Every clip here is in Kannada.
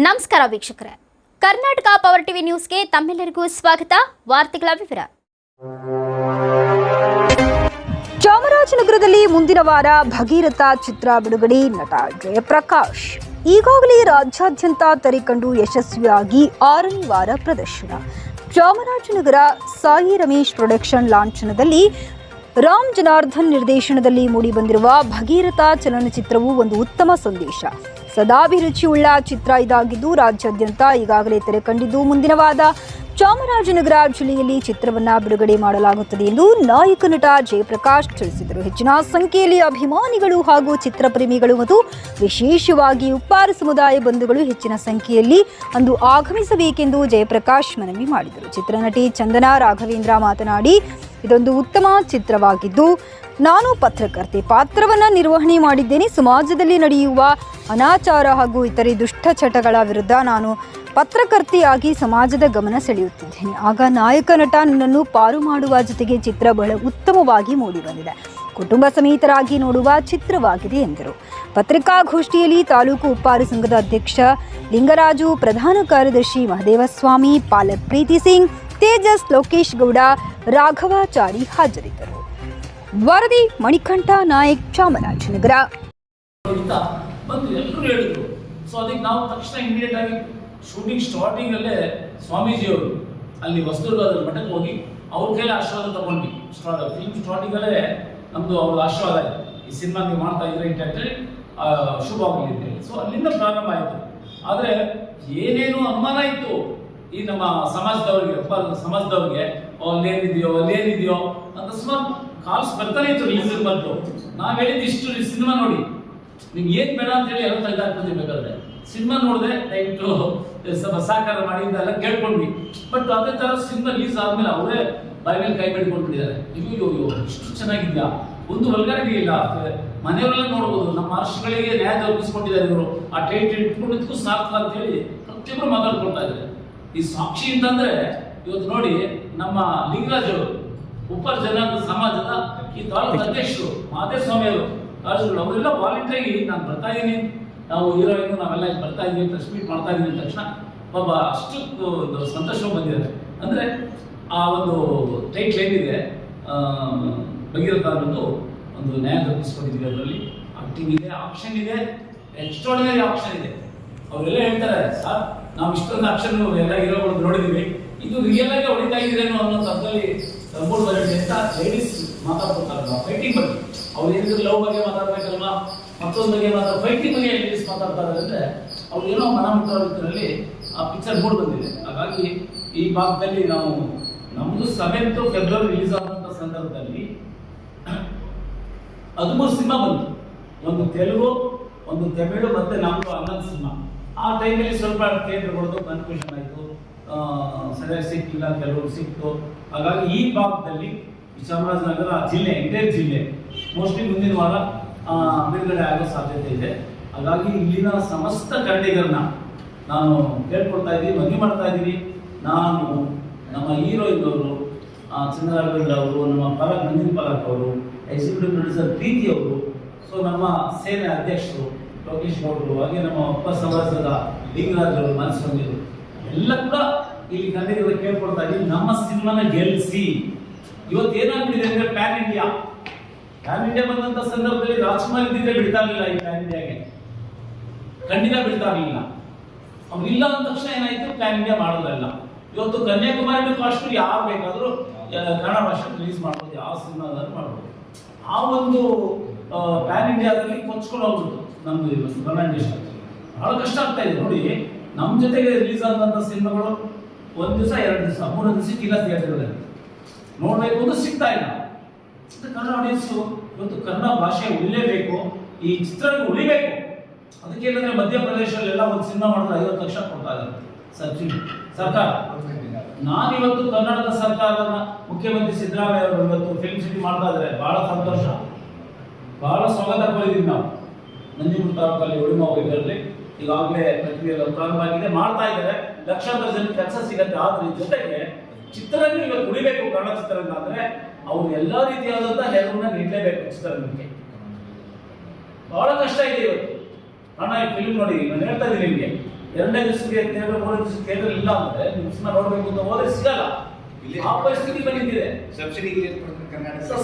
ನಮಸ್ಕಾರ ವೀಕ್ಷಕರೇ, ಕರ್ನಾಟಕ ಪವರ್ ಟಿವಿ ನ್ಯೂಸ್ಗೆ ತಮ್ಮೆಲ್ಲರಿಗೂ ಸ್ವಾಗತ. ವಾರ್ತೆಗಳ ವಿವರ. ಚಾಮರಾಜನಗರದಲ್ಲಿ ಮುಂದಿನ ವಾರ ಭಗೀರಥ ಚಿತ್ರ ಬಿಡುಗಡೆ. ನಟ ಜಯಪ್ರಕಾಶ್ ಈಗಾಗಲೇ ರಾಜ್ಯಾದ್ಯಂತ ತೆರೆಕಂಡು ಯಶಸ್ವಿಯಾಗಿ 6ನೇ ವಾರ ಪ್ರದರ್ಶನ. ಚಾಮರಾಜನಗರ ಸಾಯಿ ರಮೇಶ್ ಪ್ರೊಡಕ್ಷನ್ ಲಾಂಛನದಲ್ಲಿ ರಾಮ್ ಜನಾರ್ದನ್ ನಿರ್ದೇಶನದಲ್ಲಿ ಮೂಡಿಬಂದಿರುವ ಭಗೀರಥ ಚಲನಚಿತ್ರವು ಒಂದು ಉತ್ತಮ ಸಂದೇಶ, ಸದಾಭಿರುಚಿಯುಳ್ಳ ಚಿತ್ರ ಇದಾಗಿದ್ದು ರಾಜ್ಯಾದ್ಯಂತ ಈಗಾಗಲೇ ತೆರೆ ಕಂಡಿದ್ದು ಮುಂದಿನ ವಾರ ಚಾಮರಾಜನಗರ ಜಿಲ್ಲೆಯಲ್ಲಿ ಚಿತ್ರವನ್ನು ಬಿಡುಗಡೆ ಮಾಡಲಾಗುತ್ತದೆ ಎಂದು ನಾಯಕ ನಟ ಜಯಪ್ರಕಾಶ್ ತಿಳಿಸಿದರು. ಹೆಚ್ಚಿನ ಸಂಖ್ಯೆಯಲ್ಲಿ ಅಭಿಮಾನಿಗಳು ಹಾಗೂ ಚಿತ್ರಪ್ರೇಮಿಗಳು ಮತ್ತು ವಿಶೇಷವಾಗಿ ಉಪ್ಪಾರ ಸಮುದಾಯ ಬಂಧುಗಳು ಹೆಚ್ಚಿನ ಸಂಖ್ಯೆಯಲ್ಲಿ ಅಂದು ಆಗಮಿಸಬೇಕೆಂದು ಜಯಪ್ರಕಾಶ್ ಮನವಿ ಮಾಡಿದರು. ಚಿತ್ರನಟಿ ಚಂದನಾ ರಾಘವೇಂದ್ರ ಮಾತನಾಡಿ, ಇದೊಂದು ಉತ್ತಮ ಚಿತ್ರವಾಗಿದ್ದು ನಾನು ಪತ್ರಕರ್ತೆ ಪಾತ್ರವನ್ನು ನಿರ್ವಹಣೆ ಮಾಡಿದ್ದೇನೆ. ಸಮಾಜದಲ್ಲಿ ನಡೆಯುವ ಅನಾಚಾರ ಹಾಗೂ ಇತರೆ ದುಷ್ಟಚಟಗಳ ವಿರುದ್ಧ ನಾನು ಪತ್ರಕರ್ತೆಯಾಗಿ ಸಮಾಜದ ಗಮನ ಸೆಳೆಯುತ್ತಿದ್ದೇನೆ. ಆಗ ನಾಯಕ ನಟ ನನ್ನನ್ನು ಪಾರು ಮಾಡುವ ಜೊತೆಗೆ ಚಿತ್ರ ಬಹಳ ಉತ್ತಮವಾಗಿ ಮೂಡಿಬಂದಿದೆ. ಕುಟುಂಬ ಸಮೇತರಾಗಿ ನೋಡುವ ಚಿತ್ರವಾಗಿದೆ ಎಂದರು. ಪತ್ರಿಕಾಗೋಷ್ಠಿಯಲ್ಲಿ ತಾಲೂಕು ಉಪ್ಪಾರ ಸಂಘದ ಅಧ್ಯಕ್ಷ ಲಿಂಗರಾಜು, ಪ್ರಧಾನ ಕಾರ್ಯದರ್ಶಿ ಮಹದೇವಸ್ವಾಮಿ, ಪಾಲಕ್ ಪ್ರೀತಿ ಸಿಂಗ್, ತೇಜಸ್, ಲೋಕೇಶ್ ಗೌಡ, ರಾಘವಾಚಾರಿ ಹಾಜರಿದ್ದರು. ವರದಿ ಮಣಿಕಂಠ ನಾಯಕ್, ಚಾಮರಾಜನಗರ. ಎಲ್ಲರೂ ಹೇಳಿದ್ರು. ಸೊ ಅದಕ್ಕೆ ನಾವು ತಕ್ಷಣ ಇಮಿಡಿಯೇಟ್ ಆಗಿ ಶೂಟಿಂಗ್ ಸ್ಟಾರ್ಟಿಂಗ್ ಅಲ್ಲೇ ಸ್ವಾಮೀಜಿಯವರು ಅಲ್ಲಿ ವಸ್ತುರ್ಗದ ಮಠಕ್ಕೆ ಹೋಗಿ ಅವ್ರ ಕೈಲಿ ಆಶೀರ್ವಾದ ತಗೊಂಡ್ವಿ. ಫಿಲ್ಮ್ ಸ್ಟಾರ್ಟಿಂಗ್ ಅಲ್ಲೇ ನಮ್ದು ಅವ್ರ ಆಶೀರ್ವಾದ ಆಯಿತು, ಈ ಸಿನಿಮಾ ನೀವು ಮಾಡ್ತಾ ಇದ್ರೆ ಅಂತೇಳಿ ಶುಭ ಆಗಲಿ ಅಂತೇಳಿ. ಸೊ ಅಲ್ಲಿಂದ ಪ್ರಾರಂಭ ಆಯಿತು. ಆದರೆ ಏನೇನು ಅನುಮಾನ ಇತ್ತು ಈ ನಮ್ಮ ಸಮಾಜದವ್ರಿಗೆ, ಸಮಾಜದವ್ರಿಗೆ ಅಲ್ಲೇನಿದೆಯೋ ಅಂತ ಸುಮಾರು ಕಾಲ್ಸ್ ಬರ್ತಾನೆ ಇತ್ತು. ರಿಲೀಸ್ ಬಂತು, ನಾವು ಹೇಳಿದ್ದು ಇಷ್ಟು ಸಿನಿಮಾ ನೋಡಿ, ನಿಮ್ಗೆ ಏನು ಬೇಡ ಅಂತ ಹೇಳಿ ಎಲ್ಲ ತೆಗೆದಾಕ್ಬೋದು. ಬೇಕಾದ್ರೆ ಸಿನಿಮಾ ನೋಡಿದೆ ದಯವಿಟ್ಟು ಸಹಕಾರ ಮಾಡಿ ಎಲ್ಲ ಕೇಳ್ಕೊಂಡ್ವಿ. ಬಟ್ ಅದೇ ಥರ ಸಿನಿಮಾ ರಿಲೀಸ್ ಆದ್ಮೇಲೆ ಅವರೇ ಬಾಯಿ ಮೇಲೆ ಕೈ ಬೇಡ್ಕೊಂಡ್ಬಿಟ್ಟಿದ್ದಾರೆ. ಅಯ್ಯೋ ಇಷ್ಟು ಚೆನ್ನಾಗಿದ್ಯಾ, ಒಂದು ವಲ್ಗಾರಿಟಿ ಇಲ್ಲ, ಮನೆಯವರೆಲ್ಲ ನೋಡ್ಬೋದು, ನಮ್ಮ ಮಹರ್ಷಿಗಳಿಗೆ ನ್ಯಾಯ ತಲುಪಿಸ್ಕೊಂಡಿದ್ದಾರೆ ಇವರು, ಆ ಟೈಟಲ್ ಇಟ್ಕೊಂಡಿದ್ದಕ್ಕೂ ಸಾರ್ಥಕ ಅಂತ ಹೇಳಿ ಪ್ರತಿಯೊಬ್ಬರು ಮಾತಾಡ್ಕೊಳ್ತಾ ಇದ್ದಾರೆ. ಈ ಸಾಕ್ಷಿ ಅಂತಂದ್ರೆ ಇವತ್ತು ನೋಡಿ, ನಮ್ಮ ಲಿಂಗರಾಜ್ ಅವರು ಉಪ್ಪಾರ ಜನಾಂಗ ಸಮಾಜದ ಈ ತಾಲೂಕು ಅಧ್ಯಕ್ಷರು ಮಾದೇಸ್ವಾಮಿ ಅವರು ಅವರೆಲ್ಲ ವಾಲಂಟಿಯರ್ ನಾನು ಬರ್ತಾ ಇದ್ದೀನಿ, ನಾವು ಹೀರೋಯಿನ್ ನಾವೆಲ್ಲ ಬರ್ತಾ ಇದ್ದೀವಿ ಅಂತ ಟ್ವೀಟ್ ಮಾಡ್ತಾ ಇದ್ದೀನಿ ಅಂದ ತಕ್ಷಣ ಪಾಪ ಅಷ್ಟು ಸಂತೋಷ ಬಂದಿದ್ದಾರೆ. ಅಂದರೆ ಆ ಒಂದು ಟೈಟ್ಲ್ ಏನಿದೆ ಭಗೀರಥ ಅನ್ನೋದು ಒಂದು ನ್ಯಾಯ ತಪ್ಪಿಸ್ಕೊಂಡಿದ್ದೀವಿ. ಅದರಲ್ಲಿ ಆಕ್ಟಿಂಗ್ ಇದೆ, ಆಕ್ಷನ್ ಇದೆ, ಎಕ್ಸ್ಟ್ರಾರ್ಡಿನರಿ ಆಕ್ಷನ್ ಇದೆ. ಅವರೆಲ್ಲ ಹೇಳ್ತಾರೆ, ಸರ್ ನಾವು ಇಷ್ಟೊಂದು ಆಕ್ಷನ್ ಎಲ್ಲ ಹೀರೋಗಳು ನೋಡಿದ್ದೀವಿ, ಇದು ರಿಯಲ್ ಆಗಿ ಹೊಡಿತಾ ಇದ್ದೀರೇನೋ ಅನ್ನೋ ಅರ್ಥದಲ್ಲಿ ಸಂಪೂರ್ಣ ಬರುತ್ತೆ ಅಂತ ಲೇಡೀಸ್ ಮಾತಾಡ್ಕೊಳ್ತಾರಲ್ಲ ಫೈಟಿಂಗ್ ಬಗ್ಗೆ. ಅವ್ರು ಏನಿದ್ರು ಲವ್ ಬಗ್ಗೆ ಮಾತಾಡ್ಬೇಕಲ್ವಾ, ಮತ್ತೊಂದು ಬಗ್ಗೆ ಫೈಟಿಂಗ್ ಬಗ್ಗೆ ಲೇಡೀಸ್ ಮಾತಾಡ್ತಾರೆ ಅಂದರೆ ಅವ್ರು ಏನೋ ಮನಮುಖರಲ್ಲಿ ಆ ಪಿಕ್ಚರ್ ಮೂಡ್ ಬಂದಿದೆ. ಹಾಗಾಗಿ ಈ ಭಾಗದಲ್ಲಿ ನಾವು ನಮ್ಮದು 7th ಫೆಬ್ರವರಿ ರಿಲೀಸ್ ಆದಂಥ ಸಂದರ್ಭದಲ್ಲಿ 13 ಸಿನಿಮಾ ಬಂತು. ಒಂದು ತೆಲುಗು, ಒಂದು ತಮಿಳು, ಮತ್ತೆ ನಮ್ಮದು 11 ಸಿನಿಮಾ. ಆ ಟೈಮಲ್ಲಿ ಸ್ವಲ್ಪ ಥಿಯೇಟರ್ಗಳದ್ದು ಕನ್ಫ್ಯೂಷನ್ ಆಯಿತು, ಸರಿಯಾಗಿ ಸಿಕ್ಕಿಲ್ಲ, ಕೆಲವರು ಸಿಕ್ತು. ಹಾಗಾಗಿ ಈ ಭಾಗದಲ್ಲಿ ಚಾಮರಾಜನಗರ ಜಿಲ್ಲೆ, ಎಂಟೈರ್ ಜಿಲ್ಲೆ ಮೋಸ್ಟ್ಲಿ ಮುಂದಿನ ವಾರ ಬಿಡುಗಡೆ ಆಗೋ ಸಾಧ್ಯತೆ ಇದೆ. ಹಾಗಾಗಿ ಇಲ್ಲಿನ ಸಮಸ್ತ ಕನ್ನಡಿಗರನ್ನ ನಾನು ಕೇಳ್ಕೊಳ್ತಾ ಇದ್ದೀನಿ, ಮನವಿ ಮಾಡ್ತಾ ಇದ್ದೀನಿ. ನಾನು ನಮ್ಮ ಹೀರೋಯಿನ್ ಅವರು ಚಂದ್ರರಾಘವೇಂದ್ರ ಅವರು, ನಮ್ಮ ನಂದಿನಿ ಪಾಲಕ್ ಅವರು, ಎಕ್ಸಿಕ್ಯೂಟಿವ್ ಪ್ರೊಡ್ಯೂಸರ್ ಪ್ರೀತಿ ಅವರು, ಸೊ ನಮ್ಮ ಸೇನೆ ಅಧ್ಯಕ್ಷರು ಲೋಕೇಶ್ ಗೌಡರು, ಹಾಗೆ ನಮ್ಮ ಉಪ ಸಮಾಜದ ಲಿಂಗರಾಜ್ ಅವರು, ಮನಸ್ಸಂದಿರು ಎಲ್ಲ ಕೂಡ ಇಲ್ಲಿ ಕನ್ನಡಿಗರ ಕೇಳ್ಕೊಳ್ತಾ ಇದ್ದೀವಿ, ನಮ್ಮ ಸಿನಿಮಾನ ಗೆಲ್ಲಿಸಿ. ಇವತ್ತು ಏನಾಗ್ಬಿಟ್ಟಿದೆ ಅಂದ್ರೆ ಪ್ಯಾನ್ ಇಂಡಿಯಾ ಬಂದಂತ ಸಂದರ್ಭದಲ್ಲಿ ರಾಜ್ಕುಮಾರ್ ಇದ್ದಿದ್ರೆ ಬಿಡ್ತಾ ಇರಲಿಲ್ಲ. ಈ ಪ್ಯಾನ್ ಇಂಡಿಯಾಗೆ ಖಂಡಿತ ಬಿಡ್ತಾ ಇರಲಿಲ್ಲ. ಅವ್ರು ಇಲ್ಲ ಅಂದ ತಕ್ಷಣ ಏನಾಯ್ತು, ಪ್ಯಾನ್ ಇಂಡಿಯಾ ಮಾಡೋದಲ್ಲ. ಇವತ್ತು ಕನ್ಯಾಕುಮಾರಿ ಕಾಶ್ಮೀರ ಯಾರು ಬೇಕಾದ್ರೂ ಕನ್ನಡ ಭಾಷೆ ರಿಲೀಸ್ ಮಾಡ್ಬೋದು, ಯಾವ ಸಿನಿಮಾದಾದ್ರೂ ಮಾಡ್ಬೋದು. ಆ ಒಂದು ಪ್ಯಾನ್ ಇಂಡಿಯಾದಲ್ಲಿ ಕೊಚ್ಕೊಂಡು ಹೋಗ್ಬಿಟ್ಟು ನಮ್ದು ಇವತ್ತು ಕನ್ನಡ ಇಂಡಸ್ಟ್ರಿ ಬಹಳ ಕಷ್ಟ ಆಗ್ತಾ ಇದೆ. ನೋಡಿ, ನಮ್ಮ ಜೊತೆಗೆ ರಿಲೀಸ್ ಆದಂಥ ಸಿನಿಮಾಗಳು 1 ದಿವಸ 2 ದಿವಸ 3 ದಿವಸಕ್ಕೆ ಇಲ್ಲ ಥಿಯೇಟರ್ಗಳಲ್ಲಿ ನೋಡಬೇಕು ಅಂತ ಸಿಗ್ತಾ ಇಲ್ಲ. ಕನ್ನಡ ಆಡಿಯನ್ಸು ಇವತ್ತು ಕನ್ನಡ ಭಾಷೆ ಉಳಿಲೇಬೇಕು, ಈ ಚಿತ್ರ ಉಳಿಬೇಕು. ಅದಕ್ಕೆ ಏನಂದ್ರೆ ಮಧ್ಯಪ್ರದೇಶಲ್ಲೆಲ್ಲ ಒಂದು ಸಿನಿಮಾ ಮಾಡಿದ್ರೆ 50 ಲಕ್ಷ ಕೊಡ್ತಾ ಇದ್ದಾರೆ ಸಬ್ಸಿಡಿ ಸರ್ಕಾರ. ನಾನಿವತ್ತು ಕನ್ನಡದ ಸರ್ಕಾರದ ಮುಖ್ಯಮಂತ್ರಿ ಸಿದ್ದರಾಮಯ್ಯ ಅವರು ಇವತ್ತು ಫಿಲ್ಮ್ ಸಿಟಿ ಮಾಡ್ತಾ ಇದ್ದಾರೆ, ಬಹಳ ಸಂತೋಷ, ಬಹಳ ಸ್ವಾಗತ ಕೋರಿದ್ದೀವಿ ನಾವು. ನಂಜನಗೂಡು ತಾಲೂಕಲ್ಲಿ ಉಳಿಮ ಇದರಲ್ಲಿ ಈಗಾಗಲೇ ಪ್ರಕ್ರಿಯೆ ಪ್ರಾರಂಭ ಆಗಿದೆ, ಮಾಡ್ತಾ ಇದ್ದಾರೆ, ಲಕ್ಷಾಂತರ ಜನ ಕೆಲಸ ಸಿಗತ್ತೆ. ಆದ್ರೆ ಜೊತೆಗೆ ಚಿತ್ರರಂಗ ಇವತ್ತು ಉಳಿಬೇಕು. ಕನ್ನಡ ಚಿತ್ರರಂಗ ಅಂದ್ರೆ ಅವ್ರು ಎಲ್ಲಾ ರೀತಿಯಾದಂತಹ ನೆರವನ್ನ ನೀಡಲೇಬೇಕು. ಚಿತ್ರರಂಗಕ್ಕೆ ಬಹಳ ಕಷ್ಟ ಇದೆ ಇವತ್ತು. ನಾನು ಈ ಫಿಲ್ಮ್ ನೋಡಿ ನಾನು ಹೇಳ್ತಾ ಇದ್ದೀನಿ ನಿಮಗೆ, 2ನೇ ದಿವಸಕ್ಕೆ ಥಿಯೇಟರ್ 3ನೇ ದಿವಸಕ್ಕೆ ಥಿಯೇಟರ್ ಇಲ್ಲ ಅಂದ್ರೆ ನೀವು ಸಿನಿಮಾ ನೋಡ್ಬೇಕು ಅಂತ ಹೋದ್ರೆ ಸಿಗಲ್ಲ. ಆ ಪರಿಸ್ಥಿತಿ ಬಂದಿದೆ. ಸಬ್ಸಿಡಿ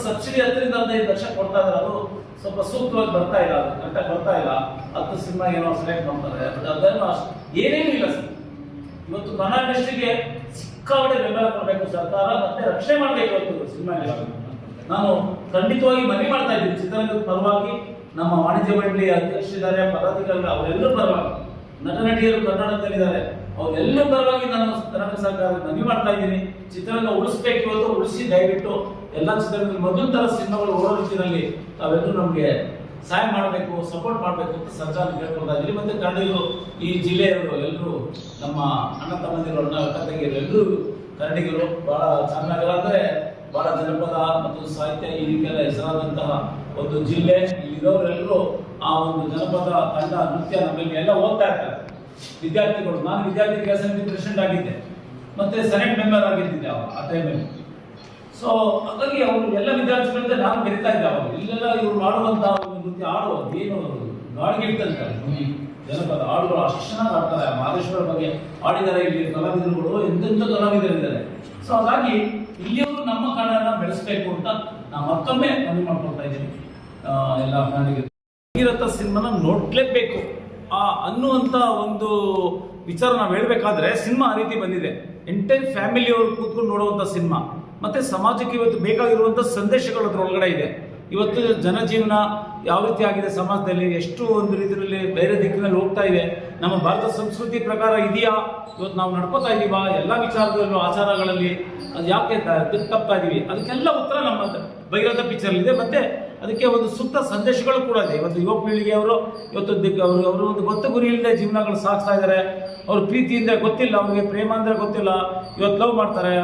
ಸಬ್ಸಿಡಿ 10ರಿಂದ 15 ಲಕ್ಷ ಕೊಡ್ತಾ ಇದ್ದಾರೆ. ಅದು ಸ್ವಲ್ಪ ಸೂಕ್ತವಾಗಿ ಬರ್ತಾ ಇಲ್ಲ, ಅದು ಕರೆಕ್ಟಾಗಿ ಬರ್ತಾ ಇಲ್ಲ. 10 ಸಿನಿಮಾ ಏನೋ ಸೆಲೆಕ್ಟ್ ಮಾಡ್ತಾರೆ, ಅದನ್ನು ಏನೇನು ಇಲ್ಲ ಸರ್. ಇವತ್ತು ಕನ್ನಡ ಇಂಡಸ್ಟ್ರಿಗೆ ಸಿಕ್ಕಾಪಟ್ಟೆ ಬೆಂಬಲ ಕೊಡಬೇಕು ಸರ್ಕಾರ, ಮತ್ತೆ ರಕ್ಷಣೆ ಮಾಡಬೇಕು ಇವತ್ತು ಸಿನಿಮಾ ಇಂಡಸ್ಟ್ರಿ. ನಾನು ಖಂಡಿತವಾಗಿ ಮನವಿ ಮಾಡ್ತಾ ಇದ್ದೀನಿ ಚಿತ್ರರಂಗದ ಪರವಾಗಿ, ನಮ್ಮ ವಾಣಿಜ್ಯ ಮಂಡಳಿ ಅಧ್ಯಕ್ಷರಿದ್ದಾರೆ, ಪದಾಧಿಕಾರಿಗಳು, ಅವರೆಲ್ಲರೂ ಪರವಾಗಿ, ನಟ ನಟಿಯರು ಕರ್ನಾಟಕದಲ್ಲಿದ್ದಾರೆ, ಅವರೆಲ್ಲರ ಪರವಾಗಿ ನಾನು ಕರ್ನಾಟಕ ಸರ್ಕಾರಕ್ಕೆ ಮನವಿ ಮಾಡ್ತಾ ಇದ್ದೀನಿ. ಚಿತ್ರರಂಗ ಉಳಿಸ್ಬೇಕು, ಇವತ್ತು ಉಳಿಸಿ ದಯವಿಟ್ಟು ಎಲ್ಲ ಚಿತ್ರರಂಗದಲ್ಲಿ ಮೊದಲ ತರ ಸಿನಿಮಾಗಳು ಓಡೋ ರೀತಿಯಲ್ಲಿ ತಾವೆಲ್ಲರೂ ನಮಗೆ ಸಹಾಯ ಮಾಡಬೇಕು, ಸಪೋರ್ಟ್ ಮಾಡಬೇಕು ಅಂತ ಸರ್ಕಾರ ಕೇಳ್ಕೊಳ್ತಾ ಇದ್ದೀನಿ. ಮತ್ತೆ ಕನ್ನಡಿಗರು, ಈ ಜಿಲ್ಲೆಯವರು ಎಲ್ಲರೂ, ನಮ್ಮ ಅಣ್ಣ ತಮ್ಮಂದಿರು, ಅಣ್ಣ ತಂಗಿಯರು ಎಲ್ಲರೂ ಕನ್ನಡಿಗರು ಬಹಳ ಚೆನ್ನಾಗಿ, ಅಂದ್ರೆ ಬಹಳ ಜನಪದ ಮತ್ತು ಸಾಹಿತ್ಯ ಈ ರೀತಿಯೆಲ್ಲ ಹೆಸರಾದಂತಹ ಒಂದು ಜಿಲ್ಲೆ. ಇಲ್ಲಿರೋರೆಲ್ಲರೂ ಆ ಒಂದು ಜನಪದ ತಂಡ, ನೃತ್ಯ ನಮ್ಮಲ್ಲಿ ಎಲ್ಲ ಓದ್ತಾ ಇರ್ತಾರೆ ವಿದ್ಯಾರ್ಥಿಗಳು. ನಾನು ವಿದ್ಯಾರ್ಥಿ ಕೆಲಸ ಪ್ರೆಸಿಡೆಂಟ್ ಆಗಿದ್ದೆ, ಮತ್ತೆ ಸೆನೆಟ್ ಮೆಂಬರ್ ಆಗಿದ್ದೆ ಆ ಟೈಮಲ್ಲಿ. ಸೊ ಹಾಗಾಗಿ ಅವರು ಎಲ್ಲ ವಿದ್ಯಾರ್ಥಿಗಳಿಂದ ನಾನು ಬೆರೀತಾ ಇದ್ದೆ. ಅವಾಗ ಇಲ್ಲೆಲ್ಲ ಇವ್ರು ಮಾಡುವಂತಹ ಒಂದು ನೃತ್ಯ, ಆಡುವುದು ಏನು ಗಾಳಿಗೆ ಇರ್ತಂತಾರೆ ಜನಪದ ಹಾಡುಗಳು ಅಷ್ಟು ಚೆನ್ನಾಗಿ ಆಡ್ತಾರೆ. ಮಹದೇಶ್ವರ ಬಗ್ಗೆ ಆಡಿದ್ದಾರೆ ಇಲ್ಲಿ ಕಲಾವಿದರುಗಳು, ಎಂತೆಂಥ ಕಲಾವಿದರಿದ್ದಾರೆ. ಸೊ ಹಾಗಾಗಿ ಇಲ್ಲಿಯವರು ನಮ್ಮ ಕನ್ನಡನ ಬೆಳೆಸಬೇಕು ಅಂತ ನಾನು ಮತ್ತೊಮ್ಮೆ ಮನವಿ ಮಾಡ್ಕೊಳ್ತಾ ಇದ್ದೀನಿ ಎಲ್ಲ ಕನ್ನಡಿಗರು. ಭಗೀರಥ ಸಿನಿಮಾನ ನೋಡ್ಲೇಬೇಕು ಅನ್ನುವಂಥ ಒಂದು ವಿಚಾರ ನಾವು ಹೇಳ್ಬೇಕಾದ್ರೆ, ಸಿನಿಮಾ ಆ ರೀತಿ ಬಂದಿದೆ. ಎಂಟೈರ್ ಫ್ಯಾಮಿಲಿಯವರು ಕೂತ್ಕೊಂಡು ನೋಡುವಂಥ ಸಿನಿಮಾ, ಮತ್ತೆ ಸಮಾಜಕ್ಕೆ ಇವತ್ತು ಬೇಕಾಗಿರುವಂಥ ಸಂದೇಶಗಳು ಅದ್ರೊಳಗಡೆ ಇದೆ. ಇವತ್ತು ಜನಜೀವನ ಯಾವ ರೀತಿ ಆಗಿದೆ ಸಮಾಜದಲ್ಲಿ, ಎಷ್ಟು ಒಂದು ರೀತಿಯಲ್ಲಿ ಬೇರೆ ದಿಕ್ಕಿನಲ್ಲಿ ಹೋಗ್ತಾ ಇದೆ, ನಮ್ಮ ಭಾರತ ಸಂಸ್ಕೃತಿ ಪ್ರಕಾರ ಇದೆಯಾ, ಇವತ್ತು ನಾವು ನಡ್ಕೋತಾ ಇದ್ದೀವಾ ಎಲ್ಲ ವಿಚಾರದಲ್ಲೂ, ಆಚಾರಗಳಲ್ಲಿ ಅದು ಯಾಕೆ ತಪ್ತಾ ಇದೀವಿ, ಅದಕ್ಕೆಲ್ಲ ಉತ್ತರ ನಮ್ಮ ಭಗೀರಥ ಪಿಕ್ಚರ್ ಇದೆ. ಮತ್ತೆ ಅದಕ್ಕೆ ಒಂದು ಸೂಕ್ತ ಸಂದೇಶಗಳು ಕೂಡ ಇದೆ. ಇವತ್ತು ಯುವ ಪೀಳಿಗೆಯವರು ಇವತ್ತು ಅವರು ಒಂದು ಗೊತ್ತ ಗುರಿ ಇಲ್ಲದೆ ಜೀವನಗಳು ಸಾಗಿಸ್ತಾ ಇದ್ದಾರೆ. ಅವ್ರ ಪ್ರೀತಿಯಿಂದ ಗೊತ್ತಿಲ್ಲ, ಅವ್ರಿಗೆ ಪ್ರೇಮ ಅಂದರೆ ಗೊತ್ತಿಲ್ಲ, ಇವತ್ತು ಲವ್ ಮಾಡ್ತಾರೆ,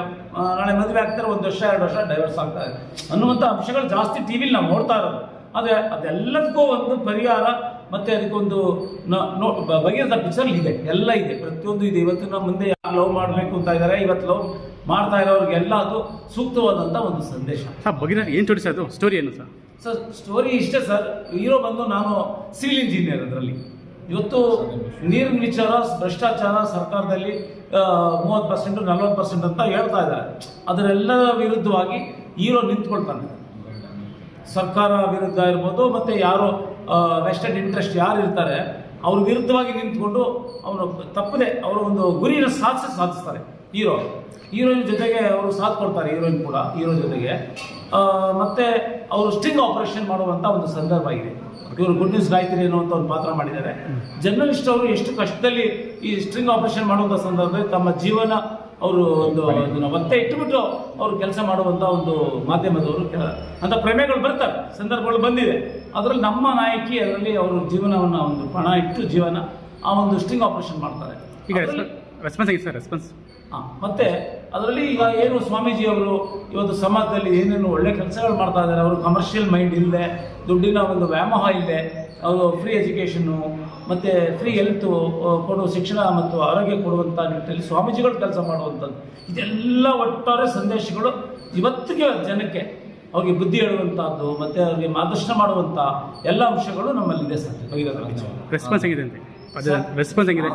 ನಾಳೆ ಮದುವೆ ಆಗ್ತಾರೆ, 1 ವರ್ಷ 2 ವರ್ಷ ಡೈವರ್ಸ್ ಆಗ್ತಾರೆ ಅನ್ನುವಂಥ ಅಂಶಗಳು ಜಾಸ್ತಿ ಟಿವಿಲಿ ನಾವು ನೋಡ್ತಾ ಇರೋದು. ಆದರೆ ಅದೆಲ್ಲದಕ್ಕೂ ಒಂದು ಪರಿಹಾರ, ಮತ್ತೆ ಅದಕ್ಕೊಂದು ಭಗೀರಥ ಪಿಕ್ಚರ್ ಇದೆ, ಎಲ್ಲ ಇದೆ, ಪ್ರತಿಯೊಂದು ಇದೆ. ಇವತ್ತು ನಮ್ಮ ಮುಂದೆ ಯಾರು ಲವ್ ಮಾಡಬೇಕು ಅಂತ ಇದ್ದಾರೆ, ಇವತ್ತು ಲವ್ ಮಾಡ್ತಾ ಇರೋರಿಗೆಲ್ಲ ಅದು ಸೂಕ್ತವಾದಂಥ ಒಂದು ಸಂದೇಶ. ಭಗೀರಥ ಏನು ಸ್ಟೋರಿ ಸರ್, ಅದು ಸ್ಟೋರಿ ಏನು ಸರ್? ಸ್ಟೋರಿ ಇಷ್ಟೇ ಸರ್. ಹೀರೋ ಬಂದು ನಾನು ಸಿವಿಲ್ ಇಂಜಿನಿಯರ್. ಅದರಲ್ಲಿ ಇವತ್ತು ನೀರಿನ ವಿಚಾರ, ಭ್ರಷ್ಟಾಚಾರ ಸರ್ಕಾರದಲ್ಲಿ 30% 40% ಅಂತ ಹೇಳ್ತಾ ಇದ್ದಾರೆ. ಅದರೆಲ್ಲರ ವಿರುದ್ಧವಾಗಿ ಹೀರೋ ನಿಂತ್ಕೊಳ್ತಾನೆ. ಸರ್ಕಾರ ವಿರುದ್ಧ ಇರ್ಬೋದು, ಮತ್ತು ಯಾರು ವೆಸ್ಟೆಡ್ ಇಂಟ್ರೆಸ್ಟ್ ಯಾರು ಇರ್ತಾರೆ ಅವ್ರ ವಿರುದ್ಧವಾಗಿ ನಿಂತ್ಕೊಂಡು ಅವನು ತಪ್ಪದೆ ಅವರ ಒಂದು ಗುರಿನ ಸಾಧಿಸ್ತಾರೆ ಹೀರೋಯಿನ್ ಜೊತೆಗೆ ಅವರು ಸಾಥ್ ಕೊಡ್ತಾರೆ. ಹೀರೋಯಿನ್ ಕೂಡ ಹೀರೋ ಜೊತೆಗೆ ಮತ್ತೆ ಅವರು ಸ್ಟಿಂಗ್ ಆಪರೇಷನ್ ಮಾಡುವಂಥ ಒಂದು ಸಂದರ್ಭ ಇದೆ. ಇವರು ಗುಡ್ ನ್ಯೂಸ್ ಗಾಯತ್ರಿ ಅನ್ನುವಂಥ ಒಂದು ಪಾತ್ರ ಮಾಡಿದ್ದಾರೆ. ಜರ್ನಲಿಸ್ಟ್ ಅವರು ಎಷ್ಟು ಕಷ್ಟದಲ್ಲಿ ಈ ಸ್ಟ್ರಿಂಗ್ ಆಪರೇಷನ್ ಮಾಡುವಂಥ ಸಂದರ್ಭದಲ್ಲಿ ತಮ್ಮ ಜೀವನ ಅವರು ಒಂದು ಒತ್ತೆ ಇಟ್ಟುಬಿಟ್ಟು ಅವರು ಕೆಲಸ ಮಾಡುವಂಥ ಒಂದು ಮಾಧ್ಯಮದವರು ಅಂತ ಪ್ರಮೇಯಗಳು ಬರ್ತಾರೆ, ಸಂದರ್ಭಗಳು ಬಂದಿದೆ. ಅದರಲ್ಲಿ ನಮ್ಮ ನಾಯಕಿ ಅದರಲ್ಲಿ ಅವರು ಜೀವನವನ್ನು ಒಂದು ಪಣ ಇಟ್ಟು ಜೀವನ ಆ ಒಂದು ಸ್ಟ್ರಿಂಗ್ ಆಪರೇಷನ್ ಮಾಡ್ತಾರೆ. ಈಗ ರೆಸ್ಪಾನ್ಸ್ ಆಗಿದೆ ಸರ್, ರೆಸ್ಪಾನ್ಸ್. ಮತ್ತೆ ಅದರಲ್ಲಿ ಈಗ ಏನು ಸ್ವಾಮೀಜಿ ಅವರು ಇವತ್ತು ಸಮಾಜದಲ್ಲಿ ಏನೇನು ಒಳ್ಳೆ ಕೆಲಸಗಳು ಮಾಡ್ತಾ ಇದ್ದಾರೆ. ಅವರು ಕಮರ್ಷಿಯಲ್ ಮೈಂಡ್ ಇಲ್ಲದೆ, ದುಡ್ಡಿನ ಒಂದು ವ್ಯಾಮೋಹ ಇಲ್ಲದೆ, ಅವರು ಫ್ರೀ ಎಜುಕೇಷನ್ನು ಮತ್ತು ಫ್ರೀ ಹೆಲ್ತು ಕೊಡುವ ಶಿಕ್ಷಣ ಮತ್ತು ಆರೋಗ್ಯ ಕೊಡುವಂಥ ನಿಟ್ಟಿನಲ್ಲಿ ಸ್ವಾಮೀಜಿಗಳು ಕೆಲಸ ಮಾಡುವಂಥದ್ದು, ಇದೆಲ್ಲ ಒಟ್ಟಾರೆ ಸಂದೇಶಗಳು ಇವತ್ತಿಗೆ ಜನಕ್ಕೆ ಅವ್ರಿಗೆ ಬುದ್ಧಿ ಹೇಳುವಂಥದ್ದು ಮತ್ತು ಅವ್ರಿಗೆ ಮಾರ್ಗದರ್ಶನ ಮಾಡುವಂಥ ಎಲ್ಲ ಅಂಶಗಳು ನಮ್ಮಲ್ಲಿದೆ ಸರ್. ರೆಸ್ಪಾನ್ಸ್ ಆಗಿದೆ ಅಂತೆ, ರೆಸ್ಪಾನ್ಸ್ ಆಗಿದೆ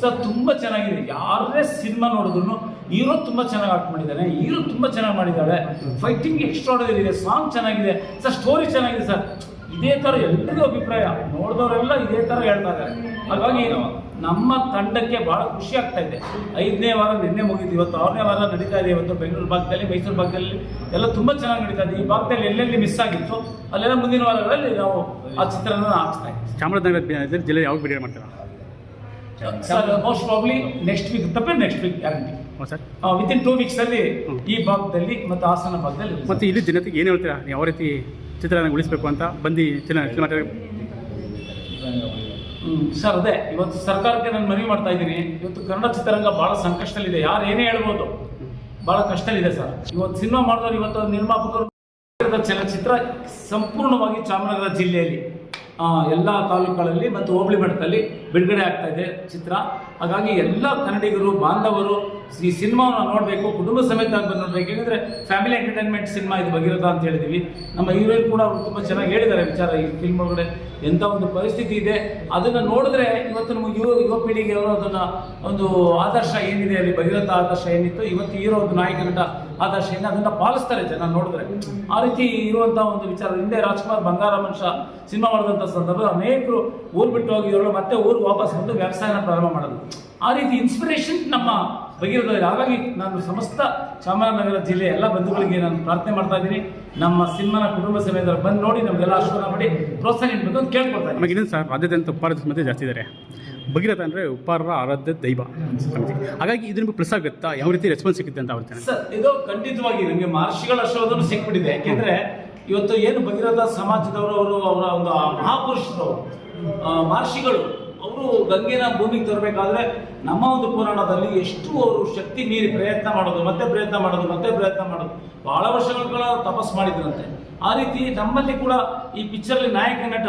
ಸರ್, ತುಂಬ ಚೆನ್ನಾಗಿದೆ. ಯಾರೇ ಸಿನಿಮಾ ನೋಡಿದ್ರು ಹೀರೋ ತುಂಬ ಚೆನ್ನಾಗಿ ಆಕ್ಟ್ ಮಾಡಿದ್ದಾನೆ, ಹೀರೋ ತುಂಬ ಚೆನ್ನಾಗಿ ಮಾಡಿದ್ದಾಳೆ, ಫೈಟಿಂಗ್ ಎಕ್ಸ್ಟ್ರಾರ್ಡಿನರಿ ಇದೆ, ಸಾಂಗ್ ಚೆನ್ನಾಗಿದೆ ಸರ್, ಸ್ಟೋರಿ ಚೆನ್ನಾಗಿದೆ ಸರ್. ಇದೇ ಥರ ಎಲ್ಲರಿಗೂ ಅಭಿಪ್ರಾಯ, ನೋಡಿದವರೆಲ್ಲ ಇದೇ ಥರ ಹೇಳ್ತಾ ಇದ್ದಾರೆ. ಹಾಗಾಗಿ ನಮ್ಮ ತಂಡಕ್ಕೆ ಭಾಳ ಖುಷಿ ಆಗ್ತಾ ಇದೆ. 5ನೇ ವಾರ ನಿನ್ನೆ ಮುಗಿದು, ಇವತ್ತು 6ನೇ ವಾರ ನಡೀತಾ ಇದೆ. ಇವತ್ತು ಬೆಂಗಳೂರು ಭಾಗದಲ್ಲಿ, ಮೈಸೂರು ಭಾಗದಲ್ಲಿ ಎಲ್ಲ ತುಂಬ ಚೆನ್ನಾಗಿ ನಡೀತಾ ಇದೆ. ಈ ಭಾಗದಲ್ಲಿ ಎಲ್ಲೆಲ್ಲಿ ಮಿಸ್ ಆಗಿತ್ತು ಅಲ್ಲೆಲ್ಲ ಮುಂದಿನ ವಾರಗಳಲ್ಲಿ ನಾವು ಆ ಚಿತ್ರನ ಹಾಕ್ಸ್ತಾ ಇದ್ದೀವಿ. ಚಾಮರಾಜನಗರ ಜಿಲ್ಲೆ ಯಾವಾಗ ಬಿಡುಗಡೆ ಮಾಡ್ತೀರಾ sir? Most probably next week, next week guarantee sir. Within 2 ವೀಕ್ಸಲ್ಲಿ ಈ ಭಾಗದಲ್ಲಿ ಮತ್ತು ಹಾಸನ ಭಾಗದಲ್ಲಿ. ಮತ್ತು ಇಲ್ಲಿ ಜನತೆಗೆ ಏನು ಹೇಳ್ತೀರಾ, ಯಾವ ರೀತಿ ಚಿತ್ರನ ಉಳಿಸಬೇಕು ಅಂತ ಬಂದು ಸಿನಿಮಾ ಸರ್? ಅದೇ ಇವತ್ತು ಸರ್ಕಾರಕ್ಕೆ ನಾನು ಮನವಿ ಮಾಡ್ತಾ ಇದ್ದೀನಿ. ಇವತ್ತು ಕನ್ನಡ ಚಿತ್ರರಂಗ ಭಾಳ ಸಂಕಷ್ಟದಲ್ಲಿದೆ, ಯಾರು ಏನೇ ಹೇಳ್ಬೋದು, ಭಾಳ ಕಷ್ಟದಲ್ಲಿದೆ ಸರ್. ಇವತ್ತು ಸಿನಿಮಾ ಮಾಡಿದವರು, ಇವತ್ತು ನಿರ್ಮಾಪಕರು, ಚಲನಚಿತ್ರ ಸಂಪೂರ್ಣವಾಗಿ ಚಾಮರಾಜನಗರ ಜಿಲ್ಲೆಯಲ್ಲಿ ಎಲ್ಲ ತಾಲೂಕುಗಳಲ್ಲಿ ಮತ್ತು ಹೋಬಳಿ ಮಟ್ಟದಲ್ಲಿ ಬಿಡುಗಡೆ ಆಗ್ತಾ ಇದೆ ಚಿತ್ರ. ಹಾಗಾಗಿ ಎಲ್ಲ ಕನ್ನಡಿಗರು ಬಾಂಧವರು ಈ ಸಿನಿಮಾವನ್ನು ನೋಡಬೇಕು, ಕುಟುಂಬ ಸಮೇತ ಬಂದು ನೋಡಬೇಕು. ಯಾಕಂದರೆ ಫ್ಯಾಮಿಲಿ ಎಂಟರ್ಟೈನ್ಮೆಂಟ್ ಸಿನಿಮಾ ಇದು ಭಗೀರಥ ಅಂತ ಹೇಳಿದ್ದೀವಿ. ನಮ್ಮ ಹೀರೋಯಿನ್ ಕೂಡ ಅವರು ತುಂಬ ಚೆನ್ನಾಗಿ ಹೇಳಿದ್ದಾರೆ ವಿಚಾರ. ಈ ಫಿಲ್ಮ್ ಒಳಗಡೆ ಎಂಥ ಒಂದು ಪರಿಸ್ಥಿತಿ ಇದೆ ಅದನ್ನು ನೋಡಿದ್ರೆ ಇವತ್ತು ನಮ್ಮ ಯುವ ಪೀಳಿಗೆ ಅವರು ಅದನ್ನು ಒಂದು ಆದರ್ಶ ಏನಿದೆ ಅಲ್ಲಿ ಭಗೀರಥ ಆದರ್ಶ ಏನಿತ್ತು, ಇವತ್ತು ಹೀರೋ ಒಂದು ನಾಯಕ ನಟ ಆದರ್ಶ ಏನಿದೆ ಅದನ್ನು ಪಾಲಿಸ್ತಾರೆ ಜನ ನೋಡಿದ್ರೆ. ಆ ರೀತಿ ಇರುವಂಥ ಒಂದು ವಿಚಾರ. ಹಿಂದೆ ರಾಜ್ಕುಮಾರ್ ಬಂಗಾರ ಮನುಷ್ಯ ಸಿನಿಮಾ ಮಾಡಿದಂಥ ಸಂದರ್ಭ ಅನೇಕರು ಊರು ಬಿಟ್ಟು ಹೋಗಿದ್ರು, ಮತ್ತೆ ಊರಿಗೆ ವಾಪಸ್ ಬಂದು ವ್ಯವಸಾಯನ ಪ್ರಾರಂಭ ಮಾಡೋದು. ಆ ರೀತಿ ಇನ್ಸ್ಪಿರೇಷನ್ ನಮ್ಮ ಭಗೀರಥ. ಹಾಗಾಗಿ ನಾನು ಸಮಸ್ತ ಚಾಮರಾಜನಗರ ಜಿಲ್ಲೆ ಎಲ್ಲ ಬಂಧುಗಳಿಗೆ ನಾನು ಪ್ರಾರ್ಥನೆ ಮಾಡ್ತಾ ಇದ್ದೀನಿ, ನಮ್ಮ ಸಿನಿಮಾನ ಕುಟುಂಬ ಸಮೇತ ಬಂದು ನೋಡಿ ನಮಗೆಲ್ಲ ಆಶೀರ್ವಾದ ಮಾಡಿ ಪ್ರೋತ್ಸಾಹ ನೀಡಬೇಕು ಅಂತ ಕೇಳ್ಕೊಳ್ತಾ ಇದ್ದೀನಿ. ನಮಗಿನ್ನ ಸರ್ ರಾಜ್ಯಾದ್ಯಂತ ಉಪ್ಪಾರದ ಮತ್ತೆ ಜಾಸ್ತಿ ಇದ್ದಾರೆ. ಭಗೀರಥ ಅಂದರೆ ಉಪ್ಪಾರರ ಆರಾಧ್ಯ ದೈವ. ಹಾಗಾಗಿ ಇದು ನಿಮಗೆ ಪ್ಲಸ್ ಆಗುತ್ತಾ, ಯಾವ ರೀತಿ ರೆಸ್ಪಾನ್ಸ್ ಸಿಗುತ್ತೆ ಅಂತ ಅವ್ರು ಸರ್ ಇದು ಖಂಡಿತವಾಗಿ ನಮಗೆ ಮಹರ್ಷಿಗಳ ಆಶೀರ್ವಾದನೂ ಸಿಕ್ಬಿಟ್ಟಿದೆ. ಯಾಕೆಂದರೆ ಇವತ್ತು ಏನು ಭಗೀರಥ ಸಮಾಜದವರು ಅವರ ಒಂದು ಮಹಾಪುರುಷರು ಮಹರ್ಷಿಗಳು ಅವರು ಗಂಗೆನ ಭೂಮಿಗೆ ತರಬೇಕಾದ್ರೆ ನಮ್ಮ ಒಂದು ಪುರಾಣದಲ್ಲಿ ಎಷ್ಟು ಅವರು ಶಕ್ತಿ ಮೀರಿ ಪ್ರಯತ್ನ ಮಾಡೋದು, ಮತ್ತೆ ಪ್ರಯತ್ನ ಮಾಡೋದು ಬಹಳ ವರ್ಷಗಳ ತಪಸ್ಸು ಮಾಡಿದ್ರಂತೆ. ಆ ರೀತಿ ನಮ್ಮಲ್ಲಿ ಕೂಡ ಈ ಪಿಕ್ಚರ್ಲಿ ನಾಯಕ ನಟ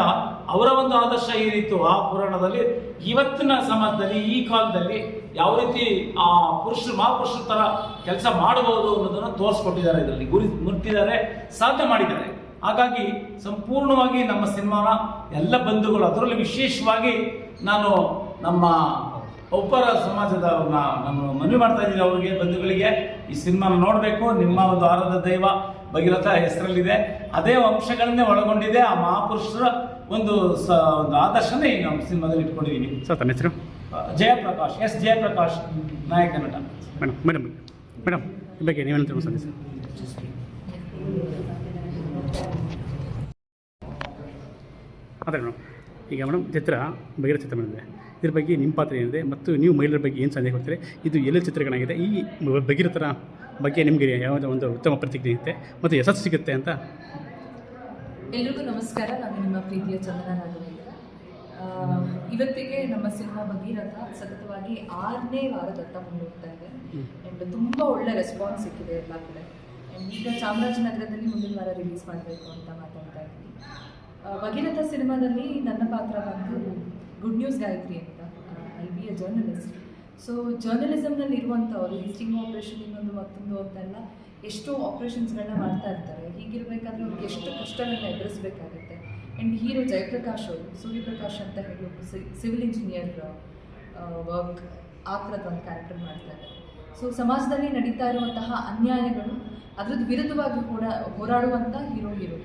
ಅವರ ಒಂದು ಆದರ್ಶ ಏನಿತ್ತು ಆ ಪುರಾಣದಲ್ಲಿ ಇವತ್ತಿನ ಸಮಾಜದಲ್ಲಿ ಈ ಕಾಲದಲ್ಲಿ ಯಾವ ರೀತಿ ಆ ಮಹಾಪುರುಷರ ಥರ ಕೆಲಸ ಮಾಡಬಹುದು ಅನ್ನೋದನ್ನು ತೋರಿಸ್ಕೊಟ್ಟಿದ್ದಾರೆ, ಇದರಲ್ಲಿ ಗುರಿ ಮುಟ್ಟಿದ್ದಾರೆ, ಸಾಧನೆ ಮಾಡಿದ್ದಾರೆ. ಹಾಗಾಗಿ ಸಂಪೂರ್ಣವಾಗಿ ನಮ್ಮ ಸಿನಿಮಾನ ಎಲ್ಲ ಬಂಧುಗಳು, ಅದರಲ್ಲಿ ವಿಶೇಷವಾಗಿ ನಾನು ನಮ್ಮ ಉಪ್ಪಾರ ಸಮಾಜದವ್ರನ್ನ ನಾನು ಮನವಿ ಮಾಡ್ತಾ ಇದ್ದೀನಿ, ಅವರಿಗೆ ಬಂಧುಗಳಿಗೆ ಈ ಸಿನಿಮಾನ ನೋಡಬೇಕು. ನಿಮ್ಮ ಒಂದು ಆರಾಧ್ಯ ದೈವ ಭಗೀರಥ ಹೆಸರಲ್ಲಿದೆ, ಅದೇ ಅಂಶಗಳನ್ನೇ ಒಳಗೊಂಡಿದೆ. ಆ ಮಹಾಪುರುಷರ ಒಂದು ಆದರ್ಶನೇ ಈ ನಮ್ಮ ಸಿನಿಮಾದಲ್ಲಿ ಇಟ್ಕೊಂಡಿದ್ದೀನಿ. ಸರ್ ತನ್ನ ಹೆಸರು? ಜಯಪ್ರಕಾಶ್, ಎಸ್ ಜಯಪ್ರಕಾಶ್, ನಾಯಕ ನಟ. ಮೇಡಮ್ ಈ ಬಗ್ಗೆ ನೀವೇನು ತಿಳಿಸ್ತೀರಿ ಸರ್? ಅದೇ ಮೇಡಮ್, ಈಗ ಮೇಡಮ್ ಚಿತ್ರ ಭಗೀರಥ ಚಿತ್ರ ಬಂದಿದೆ, ಇದ್ರ ಬಗ್ಗೆ ನಿಮ್ಮ ಪಾತ್ರ ಏನಿದೆ ಮತ್ತು ನೀವು ಮಹಿಳೆಯರ ಬಗ್ಗೆ ಏನು ಸಂದೇಹ ಕೊಡ್ತೀರಿ? ಇದು ಎಲ್ಲ ಚಿತ್ರಗಳಾಗಿದೆ, ಈ ಭಗೀರಥರ ಬಗ್ಗೆ ನಿಮಗೆ ಯಾವುದೋ ಒಂದು ಉತ್ತಮ ಪ್ರತಿಕ್ರಿಯೆ ಇರುತ್ತೆ ಮತ್ತು ಯಶಸ್ಸು ಸಿಗುತ್ತೆ ಅಂತ? ಎಲ್ರಿಗೂ ನಮಸ್ಕಾರ. ನಾನು ನಿಮ್ಮ ಪ್ರೀತಿಯ ಚಂದನ ರಾಘವೇಂದ್ರ. ಇವತ್ತಿಗೆ ನಮ್ಮ ಸಿನಿಮಾ ಭಗೀರಥ ಸತತವಾಗಿ 6ನೇ ವಾರದತ್ತ ಮುಂದೂಡ್ತಾ ಇದೆ ಆ್ಯಂಡ್ ತುಂಬ ಒಳ್ಳೆ ರೆಸ್ಪಾನ್ಸ್ ಸಿಕ್ಕಿದೆ ಎಲ್ಲ ಕಡೆ. ಆ್ಯಂಡ್ ಈಗ ಚಾಮರಾಜನಗರದಲ್ಲಿ ಮುಂದಿನ ವಾರ ರಿಲೀಸ್ ಮಾಡಬೇಕು ಅಂತ ಮಾತಾಡ್ತಾ ಇದ್ದೀನಿ. ಭಗೀರಥ ಸಿನಿಮಾದಲ್ಲಿ ನನ್ನ ಪಾತ್ರ ಬಂದು ಗುಡ್ ನ್ಯೂಸ್ ಗಾಯತ್ರಿ ಅಂತ. I be a journalist. So ಜರ್ನಲಿಸಮ್ನಲ್ಲಿ ಇರುವಂಥವರು ಈ ಸ್ಟಿಂಗ್ ಆಪ್ರೇಷನ್ ಇನ್ನೊಂದು ಮತ್ತೊಂದು ಅಂತೆಲ್ಲ ಎಷ್ಟೋ ಆಪ್ರೇಷನ್ಸ್ಗಳನ್ನ ಮಾಡ್ತಾ ಇರ್ತಾರೆ. ಹೀಗಿರಬೇಕಾದ್ರೆ ಅವ್ರಿಗೆ ಎಷ್ಟು ಕಷ್ಟಗಳನ್ನ ಎದುರಿಸಬೇಕಾಗುತ್ತೆ. ಆ್ಯಂಡ್ ಹೀರೋ ಜಯಪ್ರಕಾಶ್ ಅವರು, ಸೂರ್ಯಪ್ರಕಾಶ್ ಅಂತ ಹೇಳಿ ಒಬ್ಬ ಸಿವಿಲ್ ಇಂಜಿನಿಯರ್ ವರ್ಕ್ ಆ ಥರದ ಒಂದು ಕ್ಯಾರೆಕ್ಟರ್ ಮಾಡ್ತಾರೆ. ಸೊ ಸಮಾಜದಲ್ಲಿ ನಡೀತಾ ಇರುವಂತಹ ಅನ್ಯಾಯಗಳು ಅದ್ರದ್ದು ವಿರುದ್ಧವಾಗಿ ಹೋರಾಡುವಂಥ ಹೀರೋ.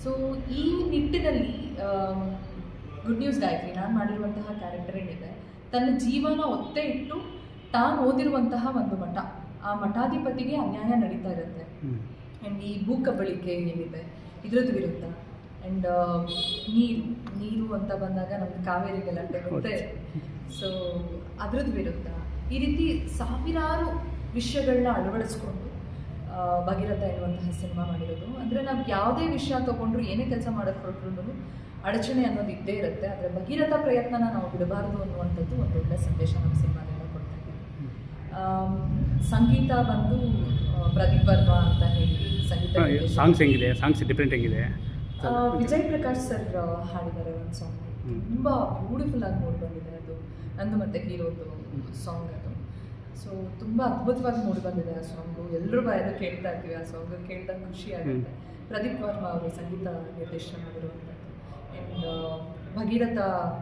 ಸೊ ಈ ನಿಟ್ಟಿನಲ್ಲಿ ಗುಡ್ ನ್ಯೂಸ್ ಗಾಯತ್ರಿ ನಾನು ಮಾಡಿರುವಂತಹ ಕ್ಯಾರೆಕ್ಟರ್ ಏನಿದೆ, ತನ್ನ ಜೀವನ ಒತ್ತೆ ಇಟ್ಟು ತಾನು ಓದಿರುವಂತಹ ಒಂದು ಮಠ, ಆ ಮಠಾಧಿಪತಿಗೆ ಅನ್ಯಾಯ ನಡೀತಾ ಇರುತ್ತೆ. ಆ್ಯಂಡ್ ಈ ಭೂ ಕಬಳಿಕೆ ಏನಿದೆ ಇದರದ್ದು ವಿರುದ್ಧ. ಆ್ಯಂಡ್ ನೀರು ಅಂತ ಬಂದಾಗ ನಮ್ಗೆ ಕಾವೇರಿಗೆಲ್ಲ ಗೊತ್ತೇ. ಸೊ ಅದ್ರದ್ದು ವಿರುದ್ಧ ಈ ರೀತಿ ಸಾವಿರಾರು ವಿಷಯಗಳನ್ನ ಅಳವಡಿಸ್ಕೊಂಡು ಭಗೀರಥ ಎನ್ನುವಂತಹ ಸಿನಿಮಾ ಮಾಡಿರೋದು. ಅಂದರೆ ನಾವು ಯಾವುದೇ ವಿಷಯ ತೊಗೊಂಡ್ರು, ಏನೇ ಕೆಲಸ ಮಾಡೋಕ್ಕೆ ಹೊರಟ್ರು ಅಡಚಣೆ ಅನ್ನೋದು ಇದ್ದೇ ಇರುತ್ತೆ. ಆದರೆ ಭಗೀರಥ ಪ್ರಯತ್ನನ ನಾವು ಬಿಡಬಾರ್ದು ಅನ್ನುವಂಥದ್ದು ಒಂದು ಒಳ್ಳೆ ಸಂದೇಶ ನಮ್ಮ ಸಿನಿಮಾದಿಂದ ಕೊಡ್ತಾ ಇದ್ದೀವಿ. ಸಂಗೀತ ಬಂದು ಪ್ರದೀಪ್ ವರ್ಮಾ ಅಂತ ಹೇಳಿ ಸಂಗೀತ. ಸಾಂಗ್ಸ್ ಹೆಂಗಿದೆ? ಸಾಂಗ್ಸ್ ಡಿಫ್ರೆಂಟ್ ಹೆಂಗಿದೆ? ವಿಜಯ್ ಪ್ರಕಾಶ್ ಸರ್ ಹಾಡಿದ್ದಾರೆ ಒಂದು ಸಾಂಗ್, ತುಂಬ ಬ್ಯೂಟಿಫುಲ್ ಆಗಿ ಮೂಡಿ ಬಂದಿದೆ. ಅದು ನಂದು ಮತ್ತು ಹೀರೋದು ಸಾಂಗ್ ಅದು. ಸೊ ತುಂಬ ಅದ್ಭುತವಾಗಿ ಮೂಡಿ ಬಂದಿದೆ ಆ ಸಾಂಗು. ಎಲ್ಲರೂ ಬಾಯಲ್ಲೂ ಕೇಳ್ತಾ ಇರ್ತೀವಿ ಆ ಸಾಂಗ್, ಕೇಳಿದಾಗ ಖುಷಿ ಆಗುತ್ತೆ. ಪ್ರದೀಪ್ ವರ್ಮಾ ಅವರು ಸಂಗೀತ ನಿರ್ದೇಶನ ಮಾಡಿರುವಂಥದ್ದು. ಆ್ಯಂಡ್ ಭಗೀರಥ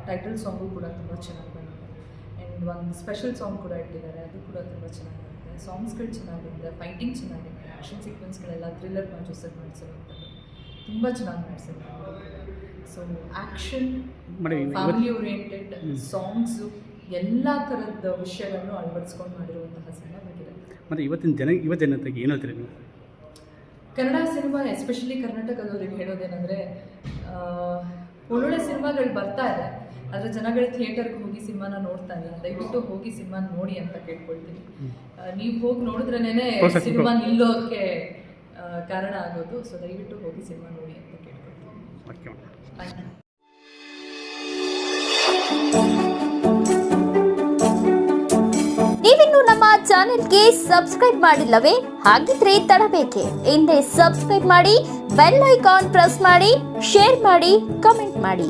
ಟೈಟಲ್ ಸಾಂಗು ಕೂಡ ತುಂಬ ಚೆನ್ನಾಗಿ ಬಂದಿದೆ. ಆ್ಯಂಡ್ ಒಂದು ಸ್ಪೆಷಲ್ ಸಾಂಗ್ ಕೂಡ ಇಟ್ಟಿದ್ದಾರೆ, ಅದು ಕೂಡ ತುಂಬ ಚೆನ್ನಾಗಿರುತ್ತೆ. ಸಾಂಗ್ಸ್ಗಳು ಚೆನ್ನಾಗಿದೆ, ಫೈಟಿಂಗ್ ಚೆನ್ನಾಗಿದೆ, ಆ್ಯಕ್ಷನ್ ಸೀಕ್ವೆನ್ಸ್ಗಳೆಲ್ಲ ಥ್ರಿಲ್ಲರ್ ಜೋಸೆಫ್ ಮಾಡಿಸಿರುವಂಥದ್ದು ತುಂಬ ಚೆನ್ನಾಗಿ ಮಾಡಿಸಿದ್ದಾರೆ. So action, family oriented songs, ಎಲ್ಲ ಥರದ ವಿಷಯಗಳನ್ನು ಅಳವಡಿಸ್ಕೊಂಡು ಮಾಡಿರುವಂತಹ ಸಿನಿಮಾ ಭಗೀರಥ. ಮತ್ತು ಯುವ ಜನತೆಗೆ ಏನು ಹೇಳ್ತೀರಿ ನೀವು? ಕನ್ನಡ ಸಿನಿಮಾ ಎಸ್ಪೆಷಲಿ ಕರ್ನಾಟಕದವ್ರಿಗೆ ಹೇಳೋದೇನೆಂದರೆ, ಒಳ್ಳೊಳ್ಳೆ ಸಿನಿಮಾಗಳು ಬರ್ತಾ ಇದೆ, ಆದರೆ ಜನಗಳು ಥಿಯೇಟರ್ಗೆ ಹೋಗಿ ಸಿನಿಮಾನ ನೋಡ್ತಾನೆ. ದಯವಿಟ್ಟು ಹೋಗಿ ಸಿನಿಮಾ ನೋಡಿ ಅಂತ ಕೇಳ್ಕೊಳ್ತೀನಿ. ನೀವು ಹೋಗಿ ನೋಡಿದ್ರೇ ಸಿನಿಮಾ ನಿಲ್ಲೋಕ್ಕೆ ಕಾರಣ ಆಗೋದು. ಸೊ ದಯವಿಟ್ಟು ಹೋಗಿ ಸಿನಿಮಾ ನೋಡಿ ಅಂತ ಕೇಳ್ಕೊಳ್ತೀನಿ. Thank you. ನೀವಿನ್ನು ನಮ್ಮ ಚಾನೆಲ್ಗೆ ಸಬ್ಸ್ಕ್ರೈಬ್ ಮಾಡಿಲ್ಲವೇ? ಹಾಗಿದ್ರೆ ತಡಬೇಕೆ? ಹಿಂದೆ ಸಬ್ಸ್ಕ್ರೈಬ್ ಮಾಡಿ, ಬೆಲ್ ಐಕಾನ್ ಪ್ರೆಸ್ ಮಾಡಿ, ಶೇರ್ ಮಾಡಿ, ಕಮೆಂಟ್ ಮಾಡಿ.